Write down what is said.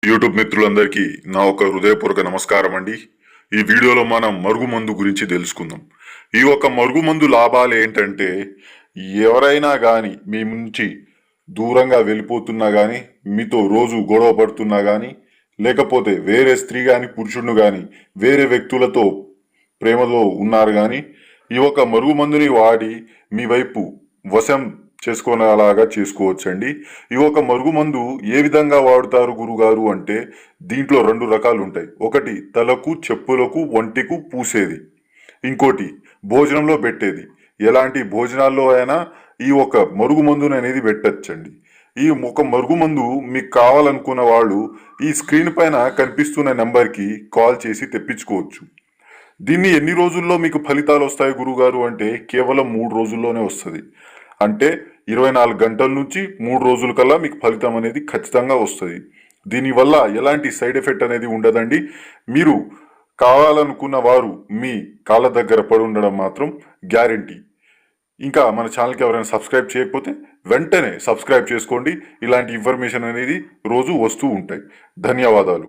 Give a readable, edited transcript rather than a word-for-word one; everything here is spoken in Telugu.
యూట్యూబ్ మిత్రులందరికీ నా ఒక హృదయపూర్వక నమస్కారం అండి. ఈ వీడియోలో మనం మరుగుమందు గురించి తెలుసుకుందాం. ఈ ఒక మరుగుమందు లాభాలు ఏంటంటే, ఎవరైనా కానీ మీ నుంచి దూరంగా వెళ్ళిపోతున్నా కానీ, మీతో రోజు గొడవ పడుతున్నా కానీ, లేకపోతే వేరే స్త్రీ కానీ పురుషుడు కానీ వేరే వ్యక్తులతో ప్రేమలో ఉన్నారు కానీ, ఈ ఒక మరుగుమందుని వాడి మీ వైపు వశం చేసుకునేలాగా చేసుకోవచ్చండి. ఈ ఒక మరుగుమందు ఏ విధంగా వాడుతారు గురుగారు అంటే, దీంట్లో 2 రకాలు ఉంటాయి. ఒకటి తలకు, చెప్పులకు, ఒంటికు పూసేది. ఇంకోటి భోజనంలో పెట్టేది. ఎలాంటి భోజనాల్లో అయినా ఈ ఒక మరుగుమందుని అనేది పెట్టచ్చండి. ఈ ఒక మరుగుమందు మీకు కావాలనుకున్న వాళ్ళు ఈ స్క్రీన్ పైన కనిపిస్తున్న నెంబర్కి కాల్ చేసి తెప్పించుకోవచ్చు. దీన్ని ఎన్ని రోజుల్లో మీకు ఫలితాలు వస్తాయి గురుగారు అంటే, కేవలం 3 రోజుల్లోనే వస్తుంది. అంటే 24 గంటల నుంచి 3 రోజుల కల్లా మీకు ఫలితం అనేది ఖచ్చితంగా వస్తుంది. దీనివల్ల ఎలాంటి సైడ్ ఎఫెక్ట్ అనేది ఉండదండి. మీరు కావాలనుకున్న వారు మీ కాళ్ళ దగ్గర పడి ఉండడం మాత్రం గ్యారంటీ. ఇంకా మన ఛానల్కి ఎవరైనా సబ్స్క్రైబ్ చేయకపోతే వెంటనే సబ్స్క్రైబ్ చేసుకోండి. ఇలాంటి ఇన్ఫర్మేషన్ అనేది రోజు వస్తూ ఉంటాయి. ధన్యవాదాలు.